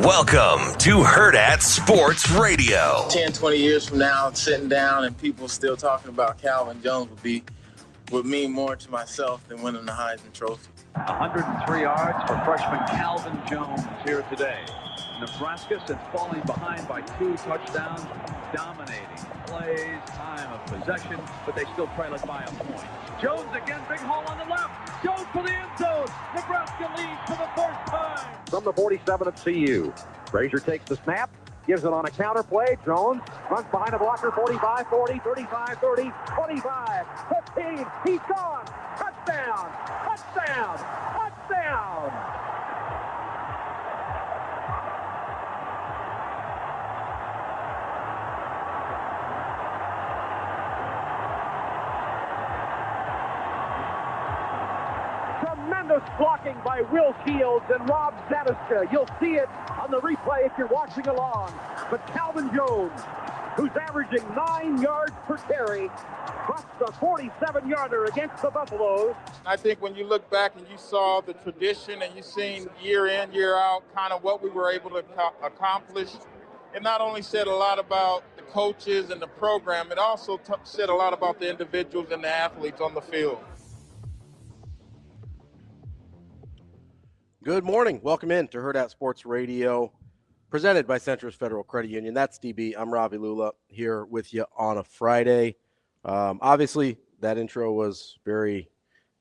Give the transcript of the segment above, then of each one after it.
Welcome to Hurrdat Sports Radio. 10, 20 years from now, sitting down and people still talking about Calvin Jones would mean more to myself than winning the Heisman Trophy. 103 yards for freshman Calvin Jones here today. Nebraska, since falling behind by 2 touchdowns, dominating plays, time of possession, but they still trail it by a point. Jones again, big hole on the left. Jones for the end zone. Nebraska leads for the first time. From the 47 of CU. Frazier takes the snap, gives it on a counter play. Jones runs behind a blocker, 45, 40, 35, 30, 25, 15. He's gone. Touchdown! Touchdown! Touchdown! Tremendous blocking by Will Shields and Rob Zadiska. You'll see it on the replay if you're watching along. But Calvin Jones, who's averaging 9 yards per carry, busts a 47-yarder against the Buffaloes. I think when you look back and you saw the tradition and you've seen year in, year out, kind of what we were able to accomplish, it not only said a lot about the coaches and the program, it also said a lot about the individuals and the athletes on the field. Good morning. Welcome in to Hurrdat Sports Radio, presented by Centris Federal Credit Union. That's DB. I'm Ravi Lulla here with you on a Friday. Obviously, that intro was very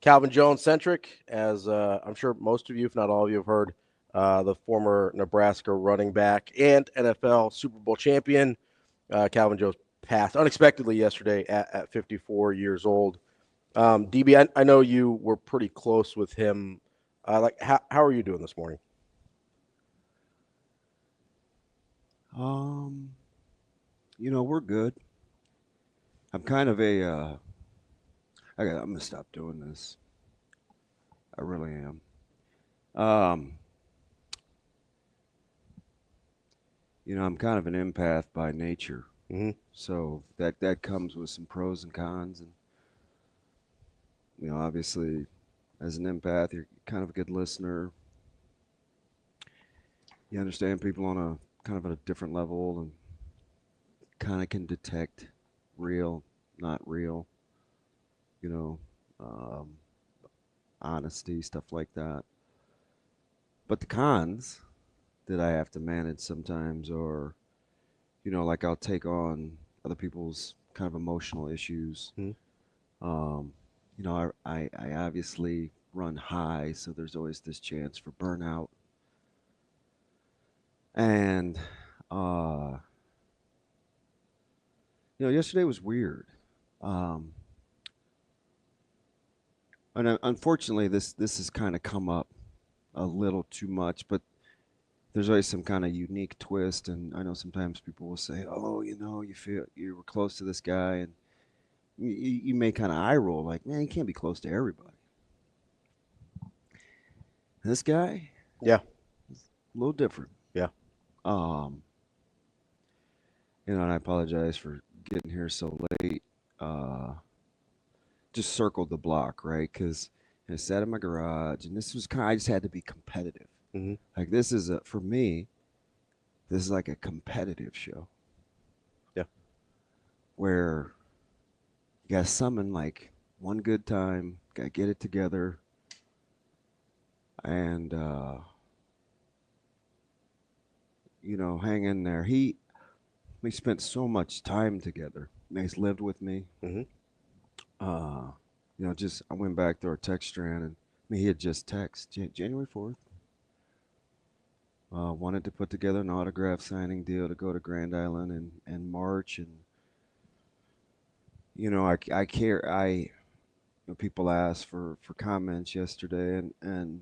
Calvin Jones-centric, as I'm sure most of you, if not all of you, have heard the former Nebraska running back and NFL Super Bowl champion, Calvin Jones, passed unexpectedly yesterday at 54 years old. DB, I know you were pretty close with him. How are you doing this morning? We're good. I'm kind of I'm gonna stop doing this. I really am. I'm kind of an empath by nature. Mm-hmm. So that comes with some pros and cons, and obviously, as an empath, you're kind of a good listener. You understand people on a kind of a different level and kind of can detect real, not real, honesty, stuff like that. But the cons that I have to manage sometimes are, like I'll take on other people's kind of emotional issues. Mm-hmm. I obviously run high, so there's always this chance for burnout. And, yesterday was weird. And unfortunately, this has kind of come up a little too much, but there's always some kind of unique twist. And I know sometimes people will say, oh, you feel you were close to this guy, and you may kind of eye roll like, man, you can't be close to everybody. This guy, yeah, is a little different. Yeah. And I apologize for getting here so late. Just circled the block, right? Because I sat in my garage, and this was I just had to be competitive. Mm-hmm. Like this is for me, this is like a competitive show. Yeah. Where you got to summon like one good time, got to get it together. And, hang in there. We spent so much time together. He's lived with me. Mm-hmm. I went back to our text strand, and he had just texted January 4th. Wanted to put together an autograph signing deal to go to Grand Island in March. And, I care. People asked for comments yesterday, and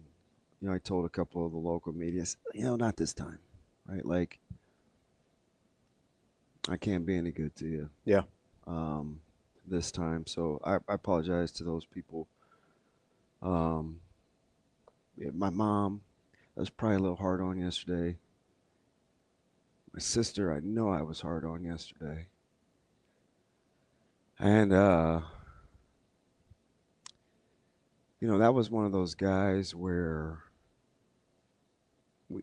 I told a couple of the local media, not this time, right? Like, I can't be any good to you. Yeah. This time. So I apologize to those people. My mom, I was probably a little hard on yesterday. My sister, I know I was hard on yesterday. And, that was one of those guys where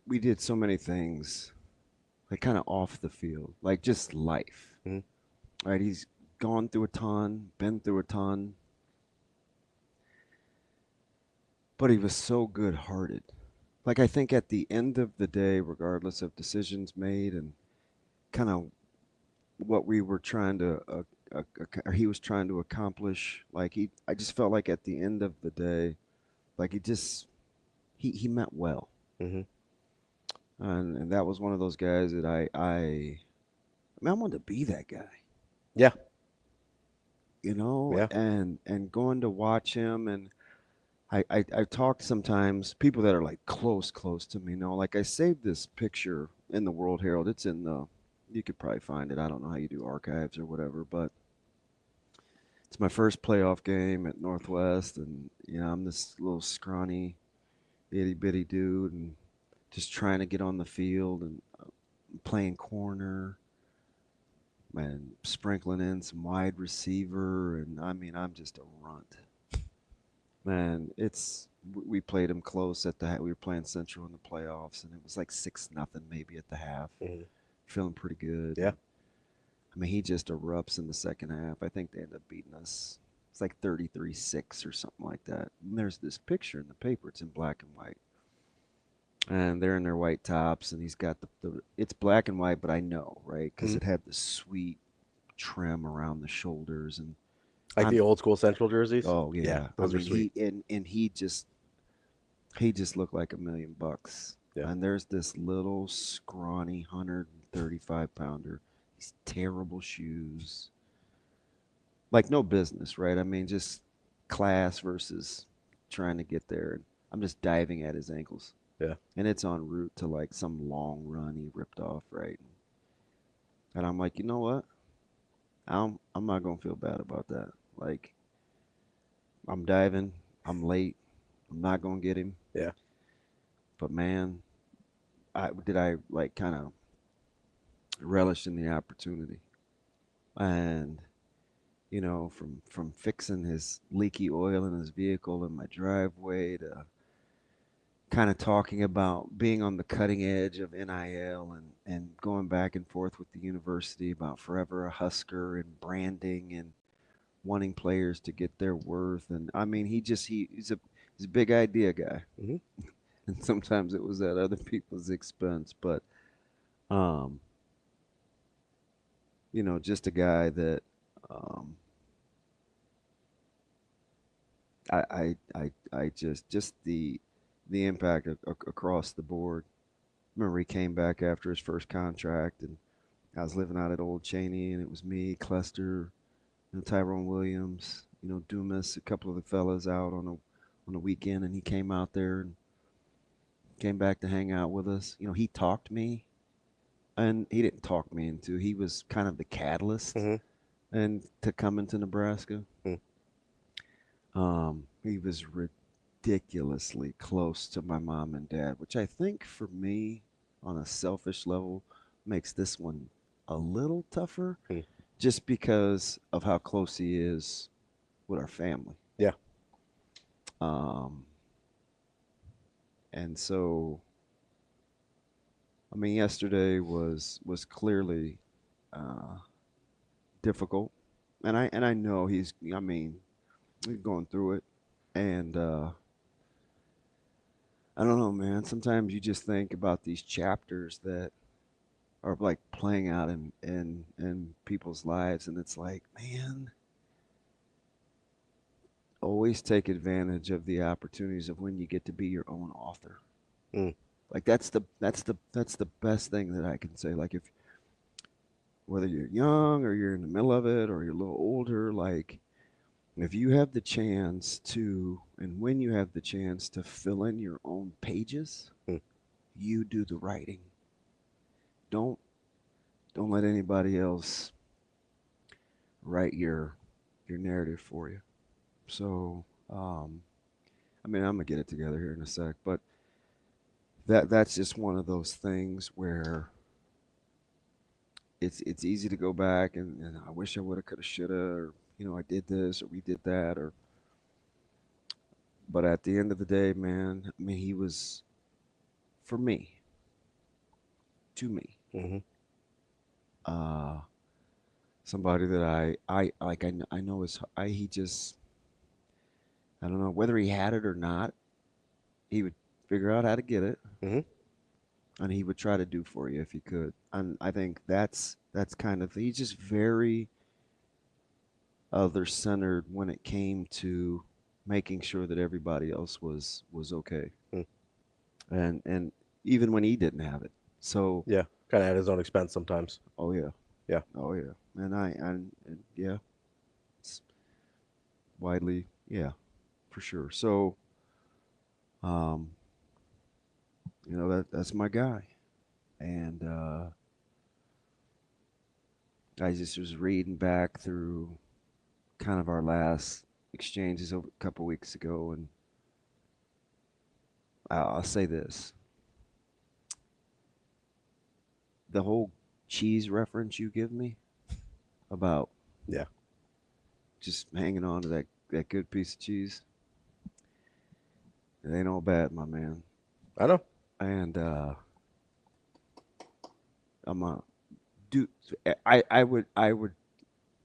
we did so many things, like kind of off the field, like just life. Mm-hmm. Right? He's gone through a ton, been through a ton, but he was so good-hearted. Like I think at the end of the day, regardless of decisions made and kind of what we were trying to, or he was trying to accomplish, like I just felt like at the end of the day, like he meant well. Mm-hmm. And that was one of those guys that I mean, I wanted to be that guy, Yeah. Yeah. Yeah. And going to watch him, and I talked sometimes, people that are like close to me, like I saved this picture in the World Herald. It's in you could probably find it. I don't know how you do archives or whatever, but it's my first playoff game at Northwest, and I'm this little scrawny, itty bitty dude, and just trying to get on the field and playing corner and sprinkling in some wide receiver, and I mean I'm just a runt. Man, we played him close at we were playing Central in the playoffs, and it was like 6-0 maybe at the half. Mm-hmm. Feeling pretty good. Yeah. I mean, he just erupts in the second half. I think they end up beating us. It's like 33-6 or something like that. And there's this picture in the paper. It's in black and white. And they're in their white tops, and he's got it's black and white, but I know, right? Because it had the sweet trim around the shoulders, and like the old school Central jerseys. Oh yeah, those are sweet. He just looked like $1 million. Yeah. And there's this little scrawny 135-pounder. These terrible shoes. Like no business, right? I mean, just class versus trying to get there. And I'm just diving at his ankles. Yeah. And it's en route to like some long run he ripped off, right? And I'm like, you know what? I'm not gonna feel bad about that. Like, I'm diving. I'm late. I'm not gonna get him. Yeah. But man, I like kind of relish in the opportunity, and from fixing his leaky oil in his vehicle in my driveway to kind of talking about being on the cutting edge of NIL and going back and forth with the university about forever a Husker and branding and wanting players to get their worth. And I mean, he's a big idea guy. Mm-hmm. And sometimes it was at other people's expense, but just a guy that I just the impact across the board. Remember, he came back after his first contract, and I was living out at Old Cheney, and it was me, Cluster, Tyrone Williams, Dumas, a couple of the fellas out on a weekend, and he came out there and came back to hang out with us. He talked me, and he didn't talk me into. He was kind of the catalyst, and to come into Nebraska. He was ridiculously close to my mom and dad, which I think for me, on a selfish level, makes this one a little tougher, just because of how close he is with our family. Yeah. And so, I mean, yesterday was clearly difficult, and I know he's going through it, and I don't know, man. Sometimes you just think about these chapters that are like playing out in people's lives, and it's like, man, always take advantage of the opportunities of when you get to be your own author. Like that's the best thing that I can say. Like, whether you're young or you're in the middle of it or you're a little older, like, if you have the chance to, and when you have the chance to fill in your own pages, you do the writing. Don't let anybody else write your narrative for you. So, I'm gonna get it together here in a sec, but that's just one of those things where it's easy to go back and I wish I would have, could have, should have, or I did this or we did that, but at the end of the day, man, I mean, he was, for me, to me. Mm-hmm. Somebody that I know he just, I don't know whether he had it or not. He would figure out how to get it, Mm-hmm. and he would try to do for you if he could. And I think that's kind of, he's just very other centered when it came to making sure that everybody else was okay, and even when he didn't have it. So Yeah, kind of at his own expense sometimes. oh yeah, Yeah. oh yeah, and yeah, it's widely, yeah, for sure. So that's my guy, and I just was reading back through kind of our last exchanges over a couple weeks ago, and I'll say this: the whole cheese reference you give me about just hanging on to that good piece of cheese, it ain't all bad, my man. I know. And I would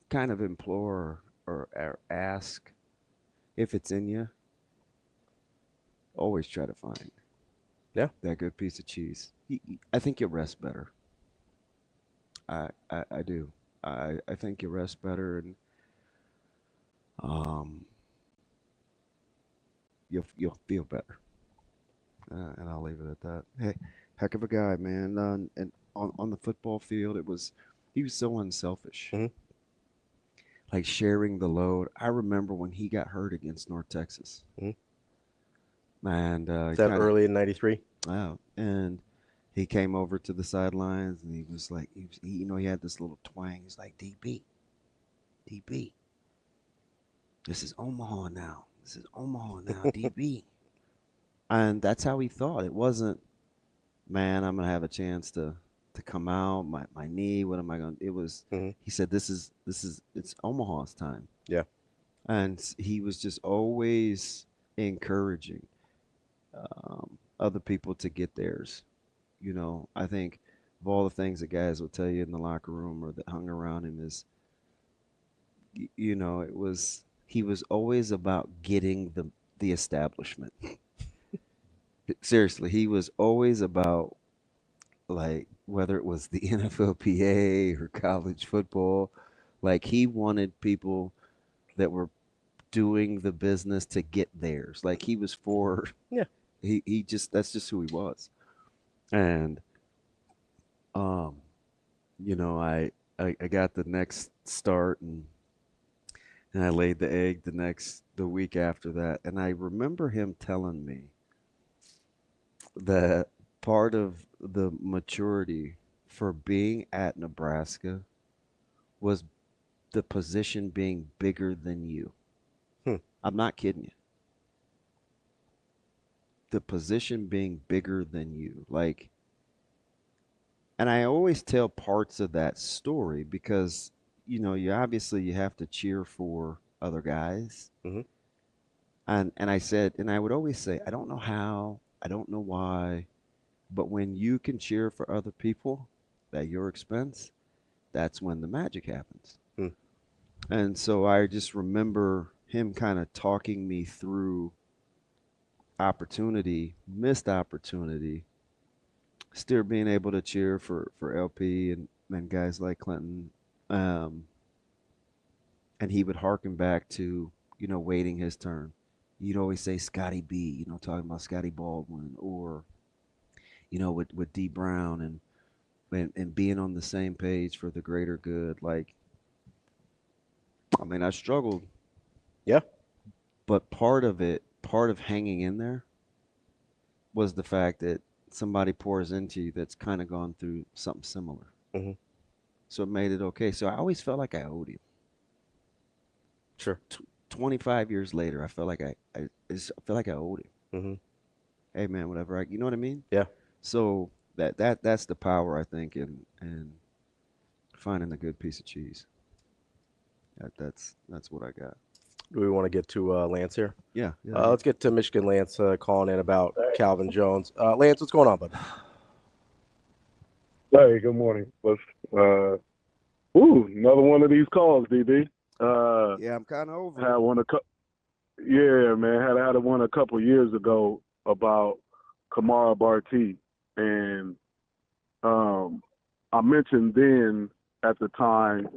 kind of implore or ask if it's in you. Always try to find that good piece of cheese. I think you rest better. I do. I think you rest better, and you'll feel better. And I'll leave it at that. Hey, heck of a guy, man. And on the football field, he was so unselfish. Mm-hmm. Like sharing the load. I remember when he got hurt against North Texas. Mm-hmm. And is that early in '93? Wow. And he came over to the sidelines, and he was like, he had this little twang. He's like, DB, this is Omaha now. DB. And that's how he thought. It wasn't, man, I'm gonna have a chance to come out. My knee. What am I gonna? It was. Mm-hmm. He said, it's Omaha's time. Yeah. And he was just always encouraging other people to get theirs. I think of all the things that guys will tell you in the locker room or that hung around him is, he was always about getting the establishment. Seriously, he was always about, like, whether it was the NFLPA or college football, like he wanted people that were doing the business to get theirs. Like he was for, he just, that's just who he was. And, I got the next start and I laid the egg the week after that. And I remember him telling me that part of the maturity for being at Nebraska was the position being bigger than you. I'm not kidding you. The position being bigger than you. Like, and I always tell parts of that story because, you obviously you have to cheer for other guys. Mm-hmm. And I said, and I would always say, I don't know how, I don't know why, but when you can cheer for other people at your expense, that's when the magic happens. And so I just remember him kind of talking me through missed opportunity, still being able to cheer for LP and guys like Clinton. And he would harken back to, waiting his turn. You'd always say Scotty B, talking about Scotty Baldwin or, with D Brown and being on the same page for the greater good. Like, I mean, I struggled. Yeah. But part of hanging in there was the fact that somebody pours into you that's kind of gone through something similar. Mm-hmm. So it made it okay. So I always felt like I owed him. Sure. 25 years later, I felt like I felt like I owed him. Mm-hmm. Hey man, whatever. You know what I mean? Yeah. So that's the power, I think, in finding a good piece of cheese. That's what I got. Do we want to get to Lance here? Yeah. Let's get to Michigan Lance calling in about Calvin Jones. Lance, what's going on, bud? Hey, good morning. Another one of these calls, DB. Yeah, I'm kind of over Had it. one yeah, man. Had one a couple years ago about Kamara Barti, and I mentioned then at the time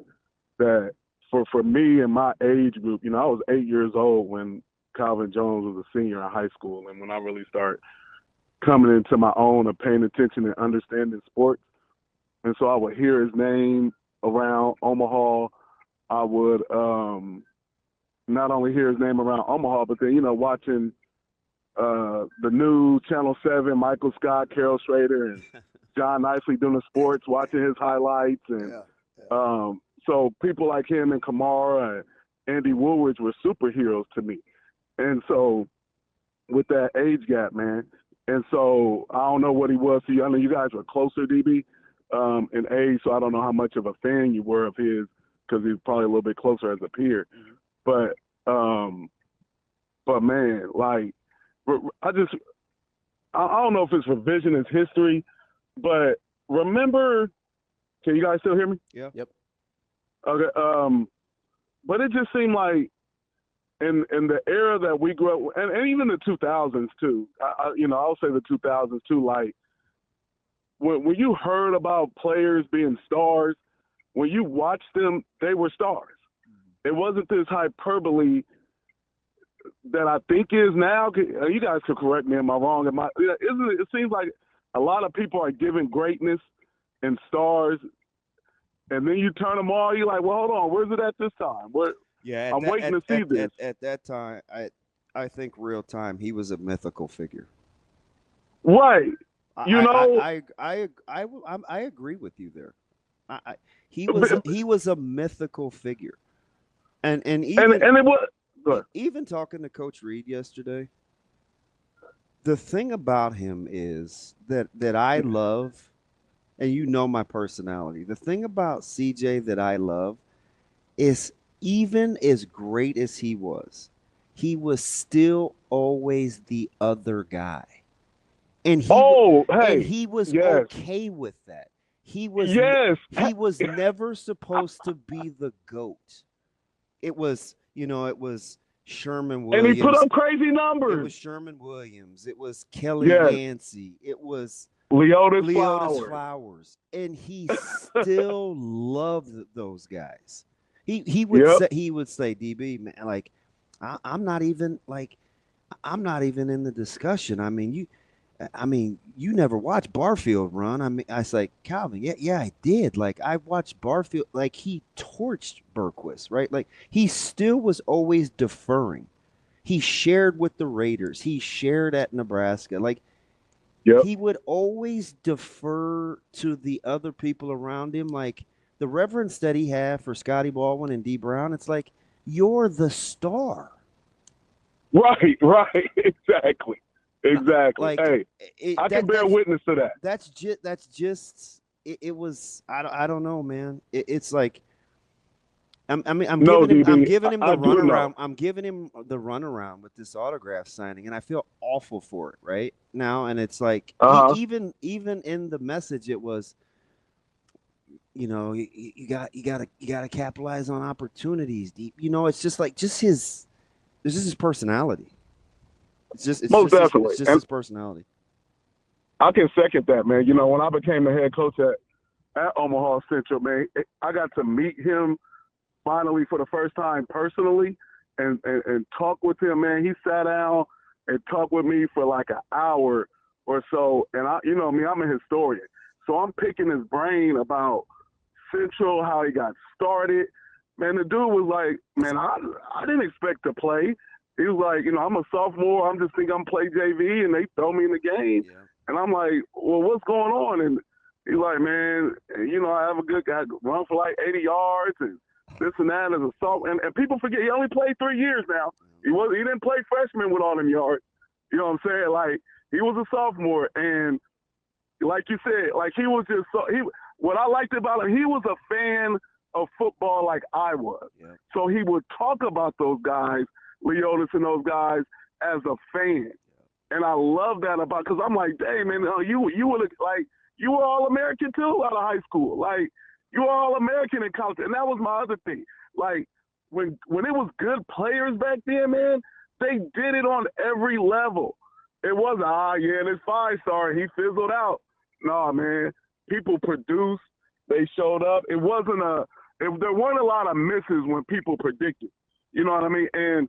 that for me and my age group, I was 8 years old when Calvin Jones was a senior in high school, and when I really started coming into my own and paying attention and understanding sports. And so I would hear his name around Omaha. I would not only hear his name around Omaha, but then, watching the new Channel 7, Michael Scott, Carol Schrader, and John Nicely doing the sports, watching his highlights. And so people like him and Kamara and Andy Woolridge were superheroes to me. And so with that age gap, man. And so I don't know what he was to you. I know you guys were closer, DB, in age, so I don't know how much of a fan you were of his because he's probably a little bit closer as a peer. Mm-hmm. But man, like, I don't know if it's revisionist history, but remember, can you guys still hear me? Yeah. Yep. Okay. But it just seemed like in the era that we grew up, and even the 2000s too. I'll say the 2000s too. Like when you heard about players being stars, when you watched them, they were stars. It wasn't this hyperbole that I think is now. You guys could correct me. Am I wrong? It seems like a lot of people are given greatness and stars, and then you turn them all. You're like, well, hold on, where's it at this time? I'm waiting to see this. At that time, I think real time, he was a mythical figure. Right. I agree with you there. He was a mythical figure, and even talking to Coach Reed yesterday, the thing about him is that I love, and my personality. The thing about CJ that I love is, even as great as he was still always the other guy. And he was okay with that. He was never supposed to be the GOAT. It was Sherman Williams. And he put up crazy numbers. It was Sherman Williams. It was Kelly Yancey. It was Leotis Flowers. And he still loved those guys. He would say, DB, man, like, I'm not even in the discussion. I mean, you never watched Barfield run. I mean, I was like, Calvin, yeah, I did. Like, I watched Barfield. Like, he torched Berquist, right? Like, he still was always deferring. He shared with the Raiders. He shared at Nebraska. Like, he would always defer to the other people around him. Like, the reverence that he had for Scotty Baldwin and D. Brown, it's like, you're the star. Right, exactly. Like, hey, I can bear witness to that. That's just. It was. I don't know, man. It's like. I'm giving him the runaround. I'm giving him the runaround with this autograph signing, and I feel awful for it right now. And it's like, even in the message, it was, you gotta capitalize on opportunities. It's just his personality. It's just his personality. I can second that, man. When I became the head coach at Omaha Central, man, I got to meet him finally for the first time personally and talk with him, man. He sat down and talked with me for like an hour or so. And I'm a historian. So I'm picking his brain about Central, how he got started. Man, the dude was like, man, I didn't expect to play. He was like, I'm a sophomore. I'm just thinking I'm playing JV, and they throw me in the game. Yeah. And I'm like, well, what's going on? And he's like, man, I have a good guy, run for like 80 yards and this and that as a sophomore. And people forget he only played 3 years now. He didn't play freshman with all them yards. You know what I'm saying? Like, he was a sophomore, and like you said, like, he was just what I liked about him, he was a fan of football like I was. Yeah. So he would talk about those guys, Leotis and those guys, as a fan. And I love that because I'm like, dang, man, you would have, like, you were All-American too out of high school. Like, you were All-American in college. And that was my other thing. Like, when it was good players back then, man, they did it on every level. It wasn't, this 5-star, he fizzled out. No, man, people produced. They showed up. There weren't a lot of misses when people predicted. You know what I mean? And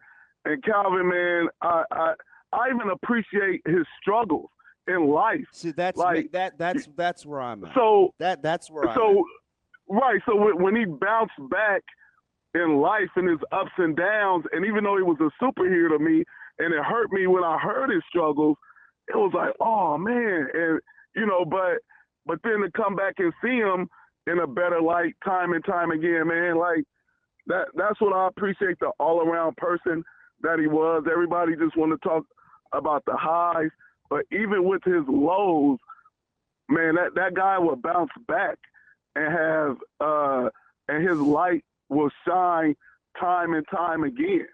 Calvin, man, I even appreciate his struggles in life. See, that's like, that's where I'm at. So that's where I'm at. Right. So when he bounced back in life and his ups and downs, and even though he was a superhero to me, and it hurt me when I heard his struggles, it was like, oh man, and but then to come back and see him in a better light time and time again, man, like that's what I appreciate, the all around person that he was. Everybody just want to talk about the highs, but even with his lows, man, that guy would bounce back and have and his light will shine time and time again.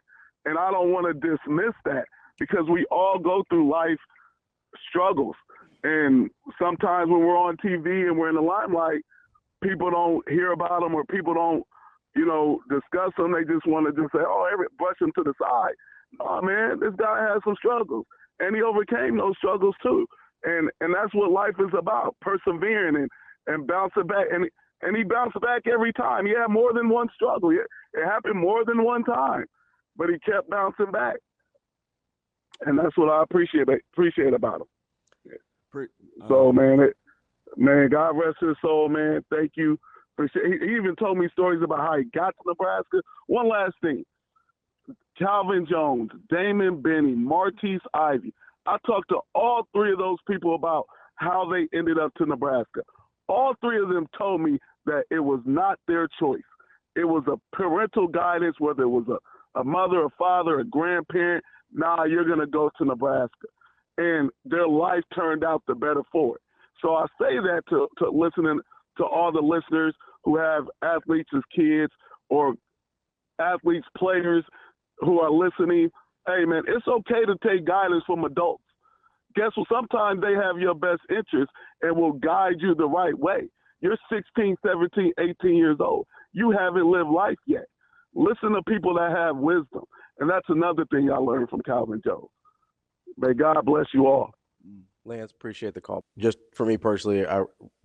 And I don't want to dismiss that, because we all go through life struggles. And sometimes when we're on TV and we're in the limelight, people don't hear about them, or people don't, discuss them. They just want to just say, brush them to the side. No, man, this guy has some struggles, and he overcame those struggles too. And that's what life is about, persevering and bouncing back. And he bounced back every time. He had more than one struggle. It happened more than one time, but he kept bouncing back. And that's what I appreciate about him. So, man, God rest his soul, man. Thank you. He even told me stories about how he got to Nebraska. One last thing. Calvin Jones, Damon Benning, Martise Ivy. I talked to all three of those people about how they ended up to Nebraska. All three of them told me that it was not their choice. It was a parental guidance, whether it was a mother, a father, a grandparent. Nah, you're going to go to Nebraska. And their life turned out the better for it. So I say that to listening to all the listeners who have athletes as kids, or athletes, players who are listening. Hey, man, it's okay to take guidance from adults. Guess what? Sometimes they have your best interest and will guide you the right way. You're 16, 17, 18 years old. You haven't lived life yet. Listen to people that have wisdom. And that's another thing I learned from Calvin Jones. May God bless you all. Lance, appreciate the call. Just for me personally,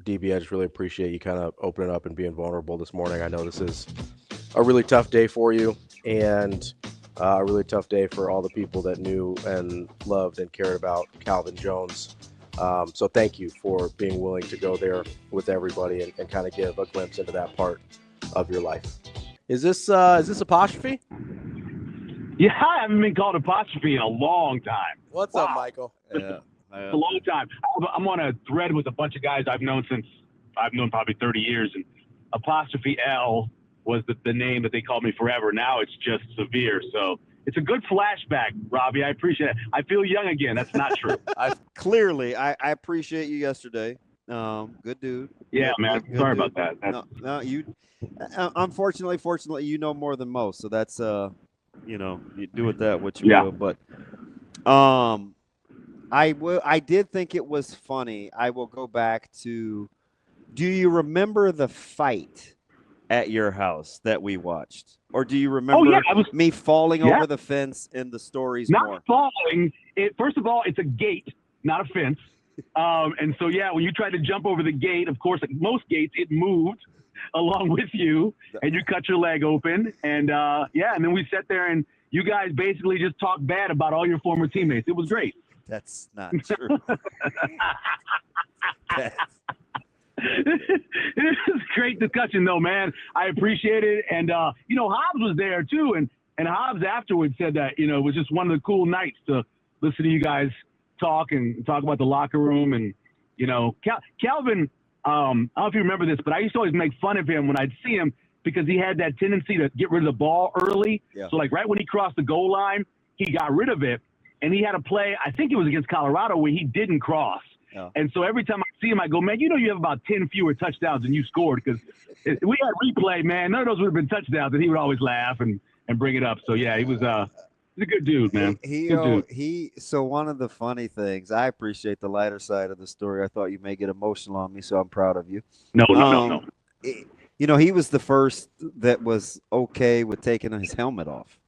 DB, I just really appreciate you kind of opening up and being vulnerable this morning. I know this is a really tough day for you, and a really tough day for all the people that knew and loved and cared about Calvin Jones. So thank you for being willing to go there with everybody and kind of give a glimpse into that part of your life. Is this apostrophe? Yeah, I haven't been called apostrophe in a long time. What's up, Michael? Yeah. A long time. I'm on a thread with a bunch of guys I've known probably 30 years, and apostrophe L was the name that they called me forever. Now it's just Severe. So it's a good flashback, Ravi. I appreciate it. I feel young again. That's not true. Clearly, I appreciate you yesterday. Good dude. Yeah, man. Good Sorry dude. about that. No, you. Fortunately, you know more than most. So that's you do with that what you will. But I did think it was funny. I will go back to, do you remember the fight at your house that we watched? Or do you remember me falling over the fence in the stories not more? Falling. First of all, it's a gate, not a fence. And so, when you tried to jump over the gate, of course, like most gates, it moved along with you, and you cut your leg open. And, and then we sat there, and you guys basically just talked bad about all your former teammates. It was great. That's not true. It was a great discussion, though, man. I appreciate it. And, Hobbs was there, too. And Hobbs afterwards said that, it was just one of the cool nights to listen to you guys talk about the locker room. And, Calvin, I don't know if you remember this, but I used to always make fun of him when I'd see him because he had that tendency to get rid of the ball early. Yeah. So, right when he crossed the goal line, he got rid of it. And he had a play, I think it was against Colorado, where he didn't cross. Yeah. And so every time I see him, I go, man, you have about 10 fewer touchdowns than you scored, because we had replay, man. None of those would have been touchdowns, and he would always laugh and bring it up. So, he was He's a good dude, man. Good dude. So one of the funny things, I appreciate the lighter side of the story. I thought you may get emotional on me, so I'm proud of you. No. He was the first that was okay with taking his helmet off.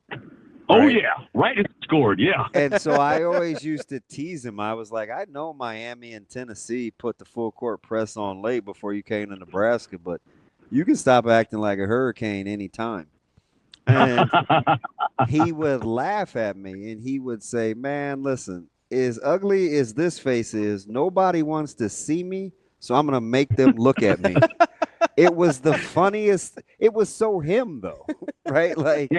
Oh, right? yeah. Right as he scored, yeah. And so I always used to tease him. I was like, I know Miami and Tennessee put the full court press on late before you came to Nebraska, but you can stop acting like a hurricane anytime. And he would laugh at me and he would say, man, listen, as ugly as this face is, nobody wants to see me, so I'm going to make them look at me. It was the funniest. It was so him, though, right? Like,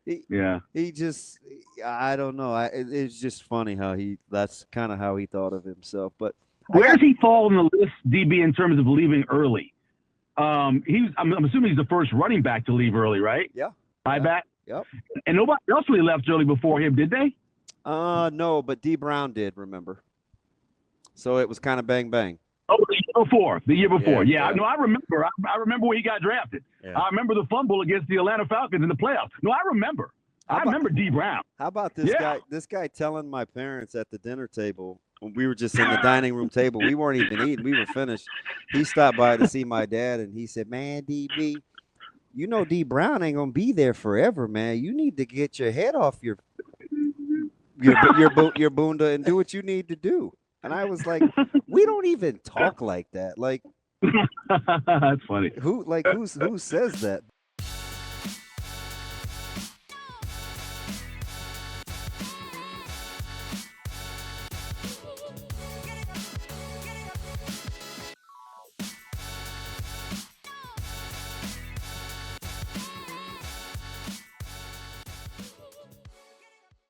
he just, I don't know. It's just funny how that's kind of how he thought of himself. But where does he fall on the list, DB, in terms of leaving early? I'm assuming he's the first running back to leave early, right? Yeah. High back? Yep. And nobody else really left early before him, did they? No, but D. Brown did, remember. So it was kind of bang, bang. Oh, the year before. Yeah. Yeah. No, I remember. I remember where he got drafted. Yeah. I remember the fumble against the Atlanta Falcons in the playoffs. No, I remember. I remember D. Brown. How about this guy? This guy telling my parents at the dinner table, when we were just in the dining room table, we weren't even eating, we were finished. He stopped by to see my dad, and he said, man, DB, you know D. Brown ain't gonna be there forever, man. You need to get your head off your bunda and do what you need to do. And I was like, we don't even talk like that. Like, that's funny. Who says that?